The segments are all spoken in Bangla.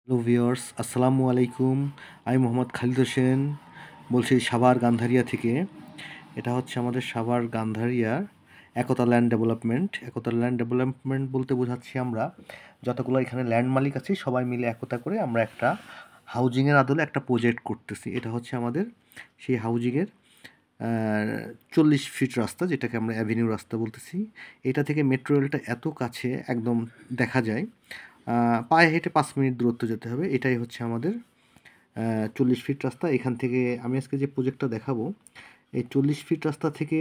হ্যালো ভিউয়ার্স, আসসালামু আলাইকুম। আমি মোহাম্মদ খালিদ হোসেন বলছি সাভার গান্ধারিয়া থেকে। এটা হচ্ছে আমাদের সাভার গান্ধারিয়ার একতা ল্যান্ড ডেভেলপমেন্ট। একতা ল্যান্ড ডেভেলপমেন্ট বলতে বোঝাচ্ছি আমরা যতগুলো এখানে ল্যান্ড মালিক আছে সবাই মিলে একতা করে আমরা একটা হাউজিংয়ের আদলে একটা প্রজেক্ট করতেছি। এটা হচ্ছে আমাদের সেই হাউজিংয়ের 40 ফিট রাস্তা, যেটাকে আমরা অ্যাভিনিউ রাস্তা বলতেছি। এটা থেকে মেট্রো রেলটা এত কাছে একদম দেখা যায়, পায়ে হেঁটে 5 মিনিট দূরত্ব যেতে হবে। এটাই হচ্ছে আমাদের 40 ফিট রাস্তা। এখান থেকে আমি আজকে যে প্রজেক্টটা দেখাবো, এই 40 ফিট রাস্তা থেকে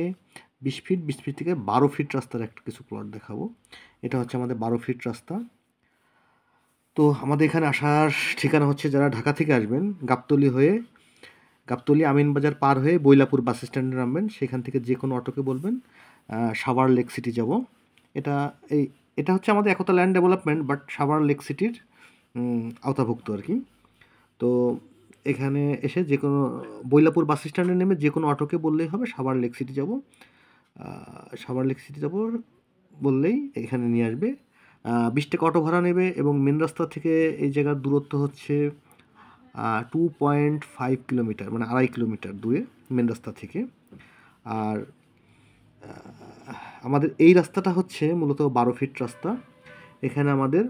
20 ফিট, 20 ফিট থেকে 12 ফিট রাস্তার একটা কিছু প্লট দেখাবো। এটা হচ্ছে আমাদের 12 ফিট রাস্তা। তো আমাদের এখানে আসার ঠিকানা হচ্ছে, যারা ঢাকা থেকে আসবেন গাবতলী আমিনবাজার পার হয়ে বৈলাপুর বাস স্ট্যান্ডে নামবেন। সেখান থেকে যে কোনো অটোকে বলবেন সাভার লেক সিটি যাব। এটা এই এটা হচ্ছে আমাদের একতা land development, but Savar lake সিটির আওতাভুক্ত আর কি। তো এখানে এসে যে কোনো বৈলাপুর বাস স্ট্যান্ডে নেমে যে কোনো অটোকে বললেই হবে সাভার লেক সিটি যাব। সাভার লেক সিটি যাব বললেই এখানে নিয়ে আসবে। 20 টাকা অটো ভাড়া নেবে এবং মেন রাস্তা থেকে এই জায়গার দূরত্ব হচ্ছে 2.5 কিলোমিটার, মানে 2.5 কিলোমিটার দূরে মেন রাস্তা থেকে। আর আমাদের এই রাস্তাটা হচ্ছে মূলত 12 ফিট রাস্তা। এখানে আমাদের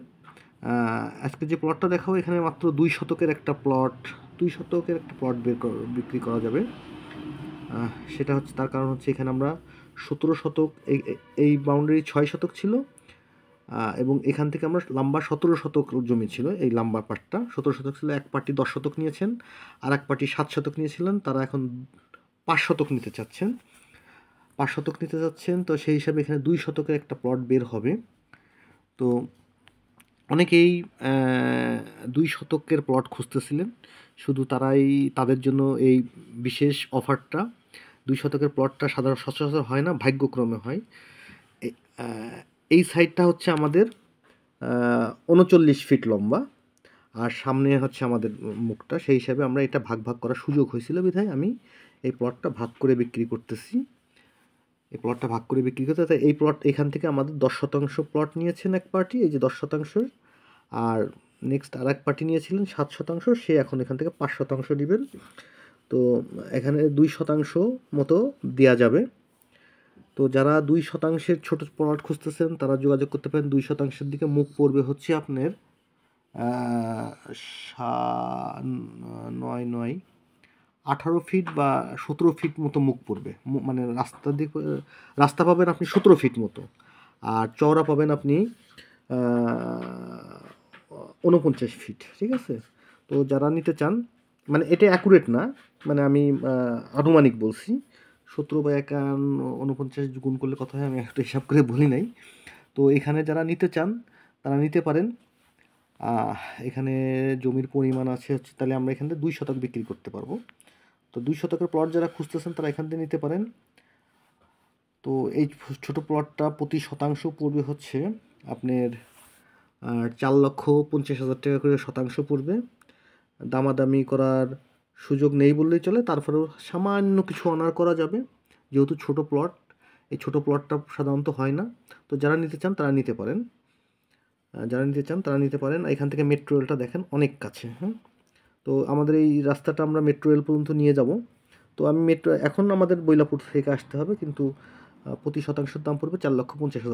আজকে যে প্লটটা দেখাবো, এখানে মাত্র 2 শতকের একটা প্লট, 2 শতকের একটা প্লট বিক্রি করা যাবে। সেটা হচ্ছে, তার কারণ হচ্ছে এখানে আমরা 17 শতক, এই বাউন্ডারি 6 শতক ছিল, এবং এখান থেকে আমরা লম্বা 17 শতক জমি ছিল। এই লম্বা পার্টটা 17 শতক ছিল। এক পার্টি 10 শতক নিয়েছেন, আর এক পার্টি 7 শতক নিয়েছিলেন। তারা এখন 5 শতক নিতে চাচ্ছেন। 5 শতক নিতে চাচ্ছেন, তো সেই হিসাবে এখানে 2 শতকের একটা প্লট বের হবে। তো অনেকেই 2 শতকের প্লট খুঁজতেছিলেন, শুধু তাদের জন্য এই বিশেষ অফারটা। 2 শতকের প্লটটা সচরাচর হয় না, ভাগ্যক্রমে হয়। এই সাইডটা হচ্ছে আমাদের 39 ফিট লম্বা, আর সামনে হচ্ছে আমাদের মুখটা। সেই হিসাবে আমরা এটা ভাগ ভাগ করার সুযোগ হয়েছিল বিধায় আমি এই প্লটটা ভাগ করে বিক্রি করতেছি। এই প্লটটা ভাগ করে বিক্রি করতে, তাই এই প্লট এখান থেকে আমাদের 10 শতাংশ প্লট নিয়েছেন এক পার্টি, এই যে 10 শতাংশ। আর নেক্সট আর এক পার্টি নিয়েছিলেন 7 শতাংশ, সে এখন এখান থেকে 5 শতাংশ নেবেন। তো এখানে 2 শতাংশ মতো দেওয়া যাবে। তো যারা 2 শতাংশের ছোট প্লট খুঁজতেছেন তারা যোগাযোগ করতে পারেন। 2 শতাংশের দিকে মুখ পড়বে হচ্ছে আপনার 18 ফিট বা 17 ফিট মতো মুখ পড়বে। মানে রাস্তা পাবেন আপনি 17 ফিট মতো, আর চওড়া পাবেন আপনি 49 ফিট। ঠিক আছে? তো যারা নিতে চান, মানে এটা অ্যাকুরেট না, মানে আমি আনুমানিক বলছি। 17/51 গুণ করলে কত হয় আমি একটা হিসাব করে বলি নাই। তো এখানে যারা নিতে চান তারা নিতে পারেন। এখানে জমির পরিমাণ আছে হচ্ছে, তাহলে আমরা এখান থেকে 2 শতক বিক্রি করতে পারবো। তো 2 শতকের প্লট যারা খুঁজতেছেন তারা এখান থেকে নিতে পারেন। তো এই ছোট প্লটটা প্রতি শতাংশ পড়বে হচ্ছে আপনার 4,50,000 টাকা করে শতাংশ পড়বে। দামাদামি করার সুযোগ নেই বললেই চলে, তারপরেও সামান্য কিছু অনার করা যাবে, যেহেতু ছোট প্লট। এই ছোট প্লটটা সাধারণত হয় না। তো যারা নিতে চান তারা নিতে পারেন। এখান থেকে মেট্রো রেলটা দেখেন অনেক কাছে। হ্যাঁ, তো আমাদের এই রাস্তাটা আমরা মেট্রো রেল পর্যন্ত নিয়ে যাব। তো আমি এখন আমাদের বৈলাপুর থেকে আসতে হবে, কিন্তু প্রতি শতাংশের দাম পড়বে 4,50,000।